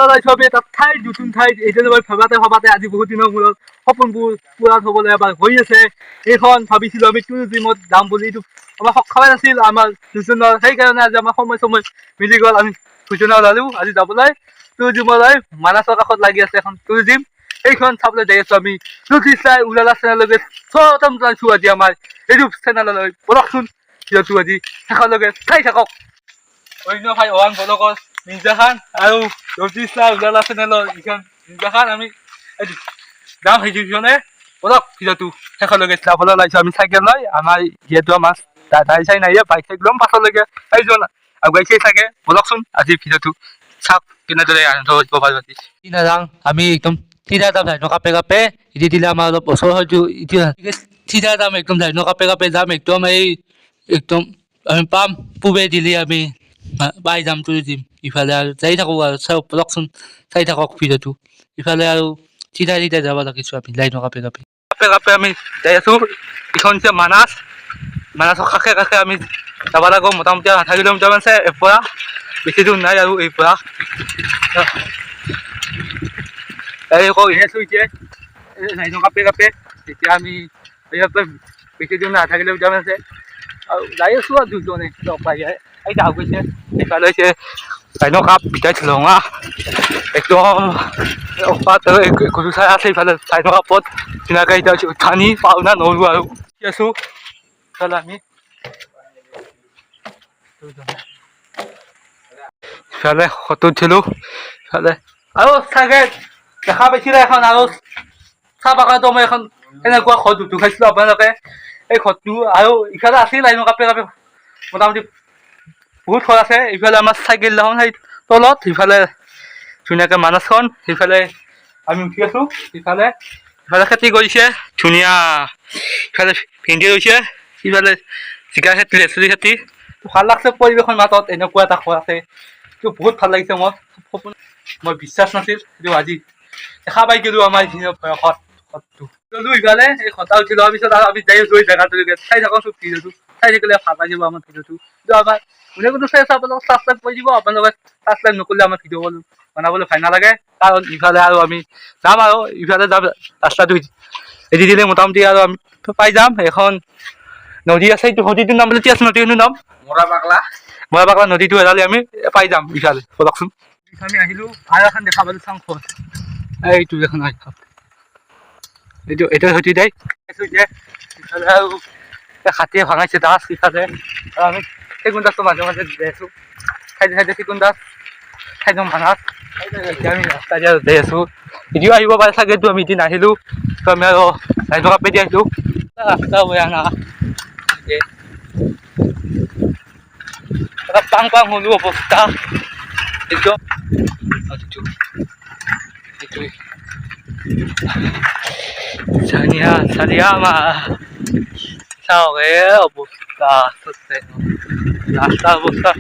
চাবলৈ চবেই তাত ঠাইত নতুন ঠাইত এইটো ভাবাতে আজি বহুত দিনৰ মূৰত সপোনবোৰ পূৰা হ'বলৈ এবাৰ হৈ আছে। এইখন ভাবিছিলোঁ আমি টুৰিজিমত যাম বুলি, আমাৰ সক্ষমে নাছিল আমাৰ দুজনৰ, সেইকাৰণে আজি আমাৰ সময় মিলি গ'ল, আমি দুজনে ওলালোঁ আজি যাবলৈ টুৰিজিমলৈ। মানাছৰ কাষত লাগি আছে এখন টুৰিজিম, সেইখন চাবলৈ যাই আছোঁ আমি। চাই উলালা চেনেললৈকে স্বাগতম জনাইছোঁ আজি আমাৰ ইউটিউব চেনেললৈ। বলকচোন যিহেতু আজি শেষলৈকে চাই থাকক। অন্য ভাই অৱান বলকৰ নিৰ্জা খান আৰু জ্যোতিষা উজালা চেনেলৰ ইখন নিৰ্জা খান, আমি যাম সেইকেইজনে। বলক যিহেতু শেষলৈকে যাবলৈ ওলাইছোঁ আমি চাইকেল লৈ। আমাৰ যিহেতু আমাৰ দাই চাই নাই, বাইক চাইক ল'ম পাছলৈকে, এইজন আগুৱাইছে চাগে। বলকচোন আজি ভিডিঅ'টো চাওক কেনেদৰে আৰম্ভ কৰিব পাৰোঁ। আজি নাযাওঁ আমি একদম চিধা যাম ধাইন কাপে কাপে, ইতি দিলে আমাৰ অলপ ওচৰ হয়তো এতিয়া চিধা যাম একদম ধাইন কাপে কাপে যাম একদম। এই একদম আমি পাম পূবে দিলে আমি পাই যাম টুৰিজিম। ইফালে আৰু যাই থাকোঁ আৰু চাওক, বলকচোন চাই থাকক ভিডিঅ'টো। ইফালে আৰু চিধা যাব লাগিছোঁ আমি লাইন কাপে কাপে কাপে আমি যাই আছোঁ। এইখন হৈছে মানাছৰ কাষে কাষে আমি যাব লাগিব। মোটামুটি 8 কিলোমিটাৰ মান আছে ইয়াৰ পৰা, বেছি দূৰ নাই আৰু এই পৰা। এই কৈ আছোঁ এতিয়া লাইন কাপে কাপে, এতিয়া আমি ইয়াৰ পৰা বেছি দূৰ নাই, 8 কিলোমিটাৰ মান আছে আৰু যাই আছোঁ আৰু দুজনে লগ পাই যায়। এই যাওঁ গৈছে এইফালে হৈছে লাইন কাপ ভিতৰত লঙা একদম গৰু চাই আছে। ইফালে লাইন কাপত ধুনীয়াকৈ এতিয়া উঠানি পাওনা নৰো আৰু আছোঁ। ইফালে আমি ইফালে ফটো উঠিলোঁ। ইফালে আৰু চাগে দেখা পাইছিলে এখন আৰু চাহ বাগানতো মই এখন এনেকুৱা ঘৰত খাইছিলোঁ আপোনালোকে। এই ঘৰটো আৰু ইফালে আছিল লাইন কাপে কাপে মোটামুটি বহুত ঘৰ আছে। ইফালে আমাৰ চাইকেল দেখোন সেই তলত, সিফালে ধুনীয়াকৈ মানাছখন, সিফালে আমি উঠি আছোঁ। ইফালে খেতি কৰিছে ধুনীয়া, ইফালে ভেন্দি ৰুইছে, সিফালে জিকা খেতি, লেচৰি খেতি। ভাল লাগছে পৰিৱেশৰ মাজত এনেকুৱা এটা ঘৰ আছে, এইটো বহুত ভাল লাগিছে। মই বিশ্বাস নাছিল কিন্তু আজি দেখা পাই গ'লোঁ আমাৰ ঘৰটো গ'লোঁ। ইফালে এই ঘৰটা উঠি লোৱাৰ পিছত আৰু আমি যাই আছোঁ এই জেগাটোলৈকে। চাই থাকোঁ ভিডিঅ'টো, চাই থাকিলে ভাল লাগিব আমাৰ ভিডিঅ'টো। কিন্তু আমাৰ কোনে চাই আছে আপোনালোকে ছাবস্ক্ৰাইব কৰি দিব। আপোনালোকে ছাবস্ক্ৰাইব নকৰিলে আমাৰ ভিডিঅ' বনাবলৈ ভাল নালাগে, কাৰণ ইফালে আৰু আমি যাম আৰু ইফালে যাম ৰাস্তাটো এৰি দিলে মোটামুটি আৰু আমি পাই যাম। এখন নদী আছে, এইটো নদীটোৰ নাম বুলি কি আছে, নদীটোৰ নাম মৰা পাগলা নদীটো এৰালি আমি পাই যাম ইফালে। বলকচোন আমি আহিলোঁ আৰু এখন দেখা পালোঁ চাং ঘৰ, এইটো এখন এইটো সৈতে যায় ইফালে আৰু হাতীয়ে ভাঙাইছে দাস। ইফালে আৰু আমি চেগুন দাসটো মাজে মাজে যাই আছোঁ, চাইডে চেগুন দাস একদম ভাঙা। এতিয়া আমি ৰাস্তা দিয়া যাই আছোঁ, এতিয়াও আহিব পাৰে চাগে, এইটো আমি এদিন নাহিলোঁ তো আমি আৰু লাইন কাপে দি আহিলোঁ। ৰাস্তা বেয়া না পাং পাং হলো অৱস্থা একদম। চাৰিয়া মা চাওক অৱস্থা ৰাস্তাৰ অৱস্থা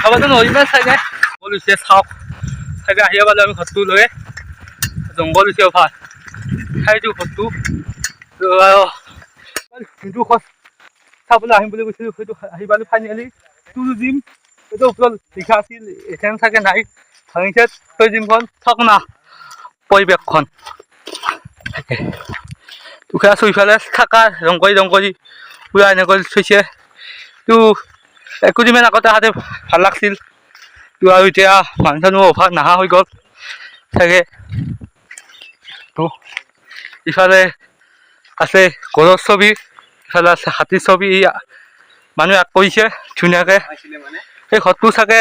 খাবতো নৰিমে চাগে। জংঘল হৈছে চাওক, চাগে আহিব পালে আমি ঘৰটো লৈ জংঘল হৈছে ভাল ঠাইটো ঘৰটো। যোনটো খৰচ চাবলৈ আহিম বুলি কৈছিলোঁ সেইটো আহি পালোঁ ফাইনেলি। টুৰিজিম এইটো ওপৰত লিখা আছিল, এখান চাগে নাই, ভাঙিছে টুৰিজিমখন। চাওক না পৰিৱেশখন তাকে দুখে আছোঁ। ইফালে থাকা জংকৰি পুৰা এনেকৈ থৈছে। তো একোদিনমান আগতে আহোঁতে ভাল লাগছিল, তো আৰু এতিয়া মানুহ অভাৰ নহা হৈ গ'ল চাগে। তো ইফালে আছে গড়ৰ ছবি, ইফালে আছে হাতীৰ ছবি, মানুহে আঁক কৰিছে ধুনীয়াকৈ। সেই ঘৰটো চাগে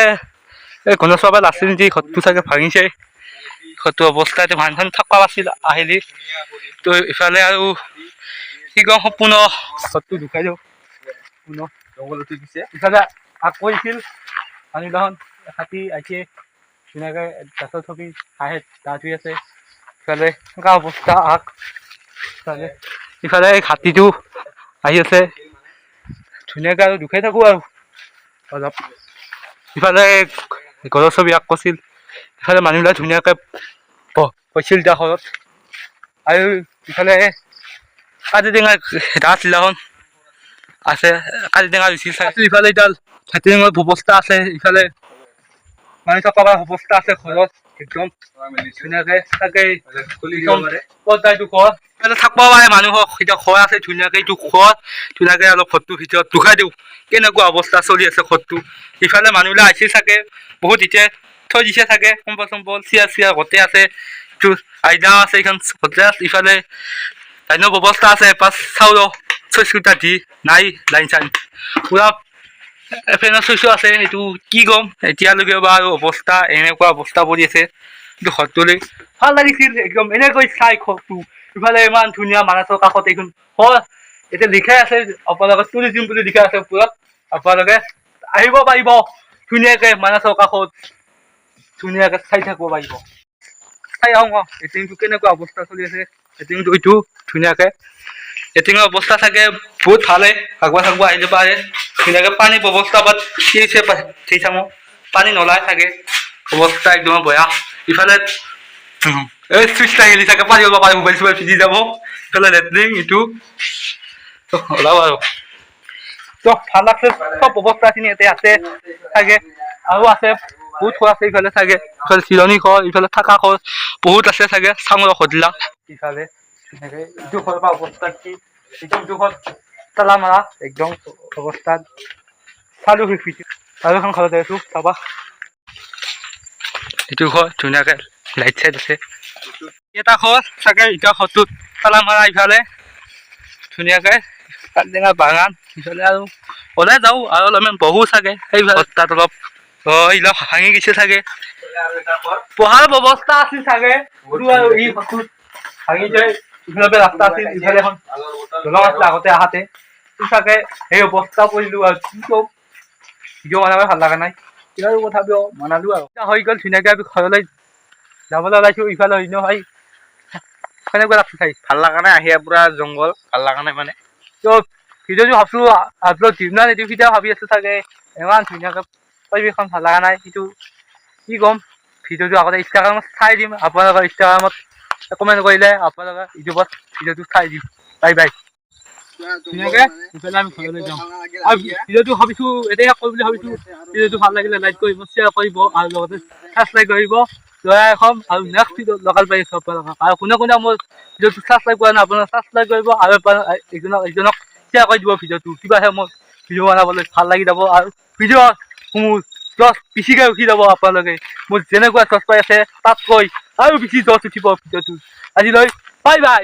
এই গণেশৰ পৰা নাছিল নেকি, ঘৰটো চাগে ভাঙিছে। ঘৰটো অৱস্থা এতিয়া মানুহ থাকবা আছিল আহিলি। তো ইফালে আৰু কি কওঁ সম্পূৰ্ণ ঘৰটো ঢুকাই দিওঁ জংঘল উঠি দিছে। ইফালে আঁক কৰিছিল মানুহখন, হাতী আহিছে ধুনীয়াকৈ গাছৰ ছবি হাঁহে গা ধুই আছে। ইফালে এনেকুৱা অৱস্থা আঁক, ইফালে হাতীটো আহি আছে ধুনীয়াকৈ আৰু দুখাই থাকোঁ আৰু অলপ। ইফালে ঘৰৰ ছবি আঁক কৰিছিল, ইফালে মানুহবিলাক ধুনীয়াকৈ বহিছিল তাৰ ঘৰত। আৰু ইফালে কাজিৰঙা ডাঙৰ আছে, কাজিৰঙা ৰুইছিল চাইছোঁ। ইফালে এতিয়া হাতীৰ ব্যৱস্থা আছে। ইফালে মানুহ থকা অৱস্থা আছে ঘৰত একদম ধুনীয়াকে তাকে পৰ্দাটো ঘৰ থাকিব পাৰে মানুহক এতিয়া ঘৰ আছে ধুনীয়াকে এইটো ঘৰ ধুনীয়াকে অলপ ঘৰটোৰ ভিতৰত দুখাই দিওঁ কেনেকুৱা অৱস্থা চলি আছে ঘৰটো ইফালে মানুহবিলাক আহিছে চাগে বহুত এতিয়া থৈ দিছে চাগে কম্বল চম্বল চিয়াৰ গোটেই আছে আইনা আছে এইখন গোটেই আছে ইফালে লাইনৰ ব্যৱস্থা আছে পাঁচ চাউল চুইচকেইটা দি নাই লাইন চাইন পুৰা ফেনৰ চুইচো আছে এইটো কি ক'ম এতিয়ালৈকে বাৰু অৱস্থা এনেকুৱা অৱস্থা পৰি আছে কিন্তু ঘৰটোলৈ ভাল লাগিছিল একদম এনেকৈ চাই ঘৰটো ইফালে ইমান ধুনীয়া মানসৰ কাষত এইখন ঘৰ এতিয়া লিখাই আছে আপোনালোকে টুৰিজিম বুলি লিখা আছে ওপৰত আপোনালোকে আহিব পাৰিব ধুনীয়াকে মানসৰ কাষত ধুনীয়াকে চাই থাকিব পাৰিব চাই আহোঁ এটিংটো কেনেকুৱা অৱস্থা চলি আছে এটিংটো এইটো ধুনীয়াকে এটিঙৰ অৱস্থা চাগে বহুত ভালে আগুৱা চাগুৱা আহিব পাৰে ধুনীয়াকে পানী ব্যৱস্থা বাট ঠিক থাকোঁ পানী নলায় চাগে অৱস্থা একদম বেয়া ইফালে এই চুইচটা গেলি চাগে পানী ওলাব পাৰে মোবাইল চোবাইল ভিজি যাব ইফালে লেট্ৰিন ইটো ওলাব আৰু তো ভাল লাগছে চব অৱস্থাখিনি ইয়াতে আছে চাগে আৰু আছে বহুত ঘৰ আছে ইফালে চাগে ইফালে চিলনি ঘৰ ইফালে থাকা ঘৰ বহুত আছে চাগে চাঙৰ ঘৰবিলাক ইফালে ধুনীয়াকে ইটো ঘৰৰ পৰা অৱস্থা কি ইটো ঘৰ তালা মাৰা একদম অৱস্থাত চালু শিকিছো আৰু এখন ঘৰত আছো চাবা এইটো ঘৰ ধুনীয়াকে লাইট চাইট আছে এটা ঘৰ চাগে ইটা ঘৰটোত তালা মাৰা ইফালে ধুনীয়াকে কাজিৰঙা বাগান ইফালে আৰু ওলাই যাওঁ আৰু অলপমান বহু চাগে সেইফালে তাত অলপ এইবিলাক ভাঙি গৈছে চাগে পঢ়াৰ ব্যৱস্থা আছিল চাগে আৰু এই ঘৰটোত ভাঙি যায় ইফালে ৰাস্তা আছিল ইফালে এখন দলং আছিল আগতে আহাতে চাগে সেই অৱস্থা কৰিলো আৰু কি কম ভিডিঅ' বনাব ভাল লগা নাই আৰু তথাপিও বনালো আৰু হৈ গ'ল ধুনীয়াকে আমি ঘৰলৈ যাবলৈ ওলাইছো ইফালে হয় নহয় কেনেকুৱা লাগছে চাই ভাল লগা নাই আহি পুৰা জংঘল ভাল লগা নাই মানে তো ভিডিঅ'টো ভাবছো আপলোড দিম না নিদিম তেতিয়া ভাবি আছো চাগে ইমান ধুনীয়াকে পৰিৱেশখন ভাল লগা নাই কিন্তু কি ক'ম ভিডিঅ'টো আগতে ইনষ্টাগ্ৰামত চাই দিম আপোনালোকৰ ইনষ্টাগ্ৰামত কমেণ্ট কৰিলে আপোনালোকে ইউটিউবত ভিডিঅ'টো চাই দিম বাই বাই ধুনীয়াকে ইফালে আমি ঘৰলৈ যাওঁ আৰু ভিডিঅ'টো ভাবিছো এতিয়া কৰিম বুলি ভাবিছো ভিডিঅ'টো ভাল লাগিলে লাইক কৰিব শ্বেয়াৰ কৰিব আৰু লগতে ছাবস্ক্ৰাইব কৰিব লৰাই এখন আৰু নেক্সট ভিডিঅ' লগাল পাই আছো আপোনালোকক আৰু কোনে কোনে মোৰ ভিডিঅ'টো ছাবস্ক্ৰাইব কৰা নাই আপোনালোকে ছাবস্ক্ৰাইব কৰিব আৰু ইজনক শ্বেয়াৰ কৰি দিব ভিডিঅ'টো কিবাহে মোৰ ভিডিঅ' বনাবলৈ ভাল লাগি যাব আৰু ভিডিঅ' মোৰ জছ বেছিকৈ উঠি যাব আপোনালোকে মোৰ যেনেকুৱা জছ পাই আছে তাতকৈ আৰু বেছি জছ উঠিব ভিডিঅ'টো আজিলৈ বাই বাই।